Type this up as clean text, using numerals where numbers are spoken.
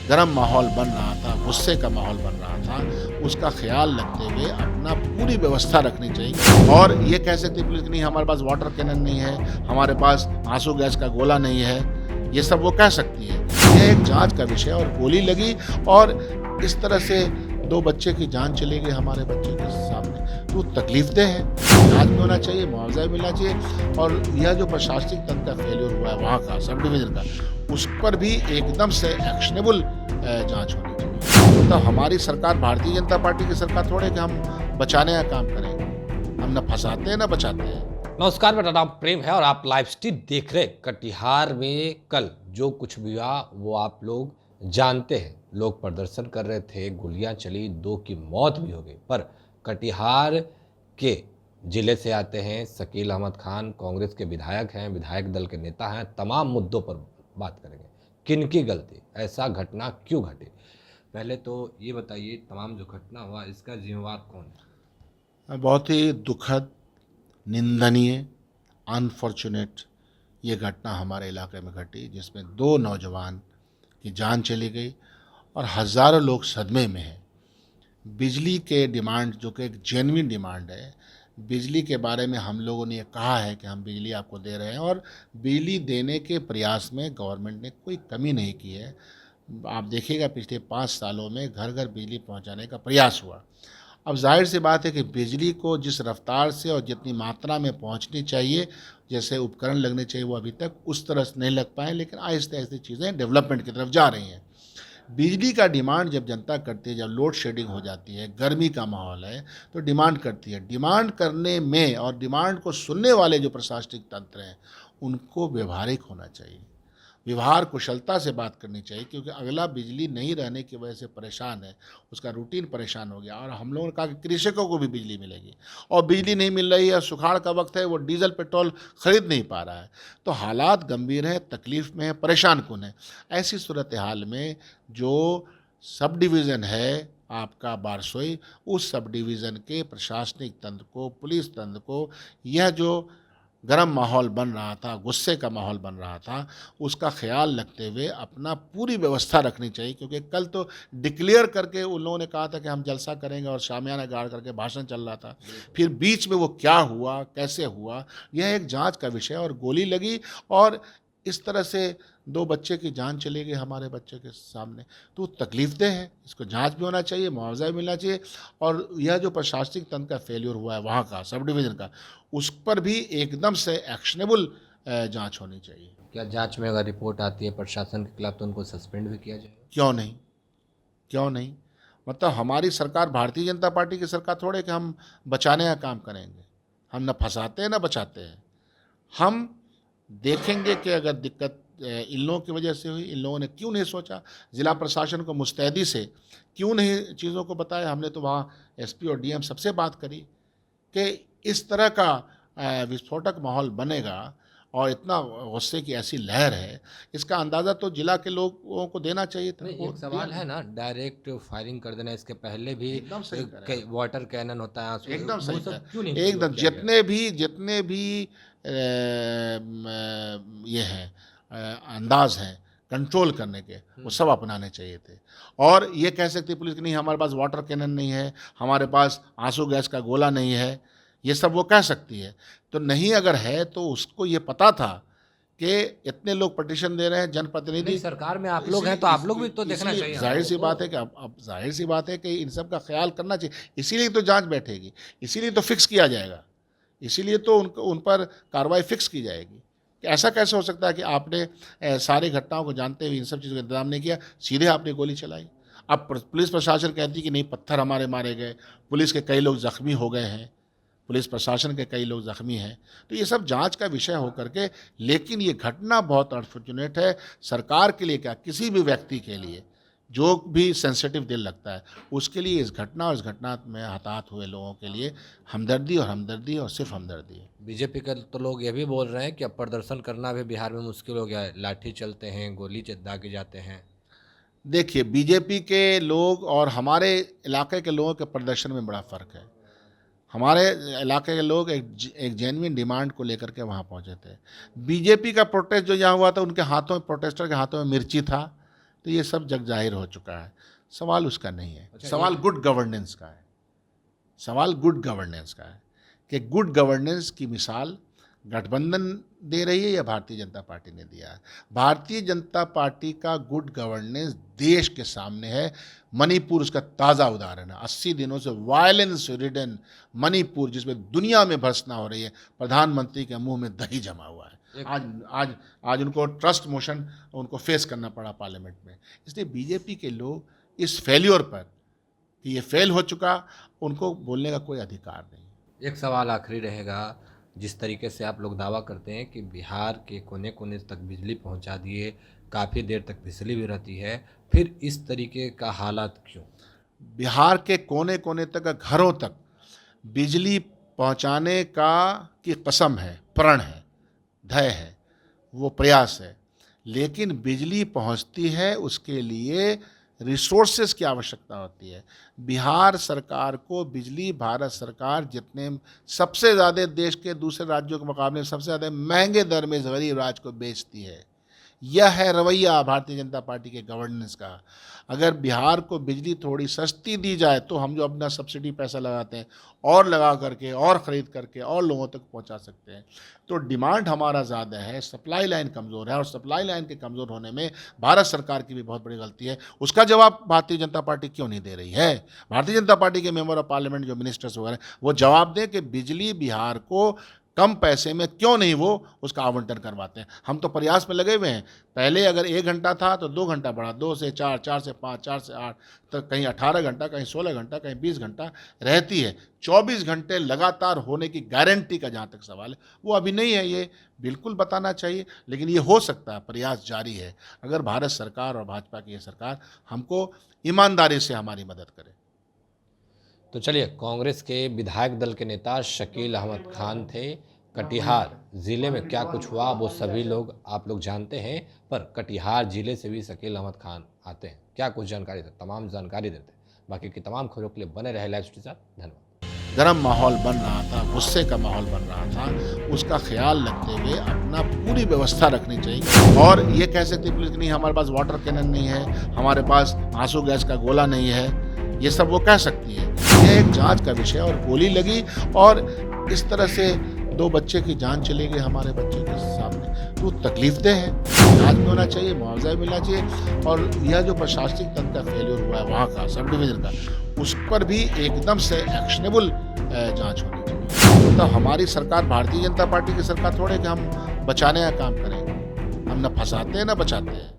गर्म माहौल बन रहा था, गुस्से का माहौल बन रहा था, उसका ख़्याल रखते हुए अपना पूरी व्यवस्था रखनी चाहिए। और ये कह सकती है पुलिस कि नहीं हमारे पास वाटर कैनन नहीं है, हमारे पास आंसू गैस का गोला नहीं है, ये सब वो कह सकती है। ये एक जाँच का विषय है और गोली लगी और इस तरह से 2 बच्चे की जान चली गई हमारे बच्चे के सामने, तो तकलीफ़देह है। जाँच भी होना चाहिए, मुआवज़ा भी मिलना चाहिए और यह जो प्रशासनिक तंत्र का फेल्योर हुआ है वहाँ का, सब डिवीज़न का, उस पर भी एकदम से एक्शनेबल जाँच होनी चाहिए। तो हमारी सरकार भारतीय जनता पार्टी की सरकार थोड़े कि हम बचाने का काम करेंगे। हम न फँसाते हैं, न बचाते हैं। नमस्कार, मेरा नाम प्रेम है और आप लाइव स्ट्रीम देख रहे हैं। कटिहार में कल जो कुछ भी हुआ वो आप लोग जानते हैं। लोग प्रदर्शन कर रहे थे, गोलियां चली, 2 की मौत भी हो गई। पर कटिहार के जिले से आते हैं शकील अहमद खान, कांग्रेस के विधायक हैं, विधायक दल के नेता हैं। तमाम मुद्दों पर बात करेंगे। किनकी गलती, ऐसा घटना क्यों घटी? पहले तो ये बताइए, तमाम जो घटना हुआ इसका जिम्मेवार कौन है? बहुत ही दुखद, निंदनीय, अनफॉर्चुनेट ये घटना हमारे इलाके में घटी जिसमें 2 नौजवान की जान चली गई और हज़ारों लोग सदमे में हैं। बिजली के डिमांड जो कि एक जेन्युइन डिमांड है, बिजली के बारे में हम लोगों ने ये कहा है कि हम बिजली आपको दे रहे हैं और बिजली देने के प्रयास में गवर्नमेंट ने कोई कमी नहीं की है। आप देखिएगा पिछले 5 सालों में घर-घर बिजली पहुंचाने का प्रयास हुआ। अब ज़ाहिर-सी बात है कि बिजली को जिस रफ़्तार से और जितनी मात्रा में पहुंचनी चाहिए, जैसे उपकरण लगने चाहिए वो अभी तक उस तरह से नहीं लग पाए, लेकिन आहिस्ता-आहिस्ता चीज़ें डेवलपमेंट की तरफ जा रही हैं। बिजली का डिमांड जब जनता करती है, जब लोड शेडिंग हो जाती है, गर्मी का माहौल है, तो डिमांड करती है। डिमांड करने में और डिमांड को सुनने वाले जो प्रशासनिक तंत्र हैं, उनको व्यावहारिक होना चाहिए। व्यवहार कुशलता से बात करनी चाहिए क्योंकि अगला बिजली नहीं रहने की वजह से परेशान है, उसका रूटीन परेशान हो गया और हम लोगों ने कहा कि कृषकों को भी बिजली मिलेगी और बिजली नहीं मिल रही है, सुखाड़ का वक्त है, वो डीज़ल पेट्रोल खरीद नहीं पा रहा है। तो हालात गंभीर हैं, तकलीफ़ में है, परेशान-कुन है। ऐसी सूरत हाल में जो सब डिवीज़न है आपका बारसोई, उस सब डिवीज़न के प्रशासनिक तंत्र को, पुलिस तंत्र को यह जो गर्म माहौल बन रहा था, गुस्से का माहौल बन रहा था, उसका ख़्याल रखते हुए अपना पूरी व्यवस्था रखनी चाहिए क्योंकि कल तो डिक्लेयर करके उन लोगों ने कहा था कि हम जलसा करेंगे और शामियाना गाड़ करके भाषण चल रहा था। फिर बीच में वो क्या हुआ, कैसे हुआ, यह एक जाँच का विषय है और गोली लगी और इस तरह से 2 बच्चे की जान चली गई हमारे बच्चे के सामने, तो तकलीफ़देह है। इसको जाँच भी होना चाहिए, मुआवज़ा भी मिलना चाहिए और यह जो प्रशासनिक तंत्र का फेल्योर हुआ है वहाँ का, सब डिवीज़न का, उस पर भी एकदम से एक्शनेबल जाँच होनी चाहिए। क्या जांच में अगर रिपोर्ट आती है प्रशासन के खिलाफ तो उनको सस्पेंड भी किया जाएगा? क्यों नहीं? क्यों नहीं? मतलब हमारी सरकार भारतीय जनता पार्टी की सरकार थोड़े कि हम बचाने का काम करेंगे। हम न फँसाते हैं, न बचाते हैं। हम देखेंगे कि अगर दिक्कत इन लोगों की वजह से हुई, इन लोगों ने क्यों नहीं सोचा, ज़िला प्रशासन को मुस्तैदी से क्यों नहीं चीज़ों को बताया। हमने तो वहाँ एसपी और डीएम सबसे बात करी कि इस तरह का विस्फोटक माहौल बनेगा और इतना गुस्से की ऐसी लहर है, इसका अंदाज़ा तो जिला के लोगों को देना चाहिए था। नहीं, वो एक दिया सवाल है नहीं। ना, डायरेक्ट फायरिंग कर देना। इसके पहले भी एकदम सही कह रहे हैं। वाटर कैनन होता है, आंसू, एकदम वो सही सब कहा। क्यों नहीं एकदम उपयोग किया गया? जितने भी ये हैं अंदाज़ हैं कंट्रोल करने के, वो सब अपनाने चाहिए थे। और ये कह सकती है पुलिस कि नहीं हमारे पास वाटर कैनन नहीं है, हमारे पास आंसू गैस का गोला नहीं है, ये सब वो कह सकती है। तो नहीं अगर है तो उसको ये पता था कि इतने लोग पिटीशन दे रहे हैं, नहीं, जनप्रतिनिधि सरकार में आप लोग हैं तो आप लोग भी तो देखना इसलिए चाहिए हम लोगों ज़ाहिर-सी को। बात है कि अब ज़ाहिर-सी बात है कि इन सब का ख़्याल करना चाहिए। इसीलिए तो जाँच बैठेगी, इसीलिए तो फिक्स किया जाएगा, इसीलिए तो उन पर कार्रवाई फिक्स की जाएगी। कि ऐसा कैसे हो सकता है कि आपने सारी घटनाओं को जानते हुए इन सब चीज़ों का इंतज़ाम नहीं किया, सीधे आपने गोली चलाई। अब पुलिस प्रशासन कहती है कि नहीं पत्थर हमारे मारे गए, पुलिस के कई लोग ज़ख्मी हो गए हैं, पुलिस प्रशासन के कई लोग ज़ख्मी हैं। तो ये सब जाँच का विषय हो करके, लेकिन ये घटना बहुत अनफॉर्चुनेट है, सरकार के लिए क्या, किसी भी व्यक्ति के लिए, जो भी सेंसिटिव दिल लगता है, उसके लिए इस घटना और इस घटना में हताहत हुए लोगों के लिए हमदर्दी और सिर्फ़ हमदर्दी है। बीजेपी के तो लोग ये भी बोल रहे हैं कि अब प्रदर्शन करना भी बिहार में मुश्किल हो गया है। लाठी चलते हैं, गोली दागे जाते हैं। देखिए, बीजेपी के लोग और हमारे इलाके के लोगों के प्रदर्शन में बड़ा फ़र्क है। हमारे इलाके के लोग एक जेन्युइन डिमांड को लेकर के वहाँ पहुँचे थे। बीजेपी का प्रोटेस्ट जो यहाँ हुआ था, उनके हाथों में, प्रोटेस्टर के हाथों में मिर्ची था, तो ये सब जग जाहिर हो चुका है। सवाल उसका नहीं है, अच्छा, सवाल गुड गवर्नेंस का है। सवाल गुड गवर्नेंस का है कि गुड गवर्नेंस की मिसाल गठबंधन दे रही है या भारतीय जनता पार्टी ने दिया है। भारतीय जनता पार्टी का गुड गवर्नेंस देश के सामने है। मणिपुर उसका ताज़ा उदाहरण है। 80 दिनों से वायलेंस रिडन मणिपुर, जिसमें दुनिया में भर्त्सना हो रही है, प्रधानमंत्री के मुंह में दही जमा हुआ है। आज उनको ट्रस्ट मोशन उनको फेस करना पड़ा पार्लियामेंट में। इसलिए बीजेपी के लोग इस फेल्योर पर कि ये फेल हो चुका, उनको बोलने का कोई अधिकार नहीं। एक सवाल आखिरी रहेगा, जिस तरीके से आप लोग दावा करते हैं कि बिहार के कोने कोने तक बिजली पहुंचा दिए, काफ़ी देर तक बिजली भी रहती है, फिर इस तरीके का हालात क्यों? बिहार के कोने कोने तक, घरों तक बिजली पहुंचाने का की कसम है, प्रण है, धय है, वो प्रयास है। लेकिन बिजली पहुंचती है, उसके लिए रिसोर्सेज की आवश्यकता होती है। बिहार सरकार को बिजली भारत सरकार जितने सबसे ज़्यादा देश के दूसरे राज्यों के मुकाबले सबसे ज़्यादा महंगे दर में इस गरीब राज्य को बेचती है। यह है रवैया भारतीय जनता पार्टी के गवर्नेंस का। अगर बिहार को बिजली थोड़ी सस्ती दी जाए तो हम जो अपना सब्सिडी पैसा लगाते हैं और लगा करके और ख़रीद करके और लोगों तक पहुंचा सकते हैं। तो डिमांड हमारा ज़्यादा है, सप्लाई लाइन कमज़ोर है, और सप्लाई लाइन के कमज़ोर होने में भारत सरकार की भी बहुत बड़ी गलती है। उसका जवाब भारतीय जनता पार्टी क्यों नहीं दे रही है? भारतीय जनता पार्टी के मेंबर ऑफ पार्लियामेंट जो मिनिस्टर्स वगैरह, वो जवाब दें कि बिजली बिहार को कम पैसे में क्यों नहीं वो उसका आवंटन करवाते हैं। हम तो प्रयास में लगे हुए हैं। पहले अगर 1 घंटा था तो 2 घंटा बढ़ा, 2 से 4, 4 से 5, 4 से 8 तक, कहीं 18 घंटा, कहीं 16 घंटा, कहीं 20 घंटा रहती है। 24 घंटे लगातार होने की गारंटी का जहाँ तक सवाल है, वो अभी नहीं है। ये बिल्कुल बताना चाहिए, लेकिन ये हो सकता है, प्रयास जारी है। अगर भारत सरकार और भाजपा की ये सरकार हमको ईमानदारी से हमारी मदद करे। तो चलिए, कांग्रेस के विधायक दल के नेता शकील अहमद खान थे। कटिहार ज़िले में क्या कुछ हुआ वो सभी लोग आप लोग जानते हैं, पर कटिहार ज़िले से भी शकील अहमद खान आते हैं। क्या कुछ जानकारी देते, तमाम जानकारी देते हैं। बाकी की तमाम खबरों के लिए बने रहे लाइव स्ट्रीम के साथ। धन्यवाद। गर्म माहौल बन रहा था, गुस्से का माहौल बन रहा था, उसका ख्याल रखते हुए अपना पूरी व्यवस्था रखनी चाहिए। और ये कह सकती पुलिस कि नहीं हमारे पास वाटर कैनन नहीं है, हमारे पास आंसू गैस का गोला नहीं है, ये सब वो कह सकती है। ये एक जांच का विषय, और गोली लगी और इस तरह से 2 बच्चे की जान चली गई हमारे बच्चे के सामने, तो तकलीफदेह है। जांच में होना चाहिए, मुआवजा मिलना चाहिए। और यह जो प्रशासनिक तंत्र का फेलियर हुआ है वहाँ का, सब डिवीज़न का, उस पर भी एकदम से एक्शनेबल जांच होनी चाहिए। तो हमारी सरकार भारतीय जनता पार्टी की सरकार थोड़े कि हम बचाने का काम करें। हम न फंसाते हैं न बचाते हैं।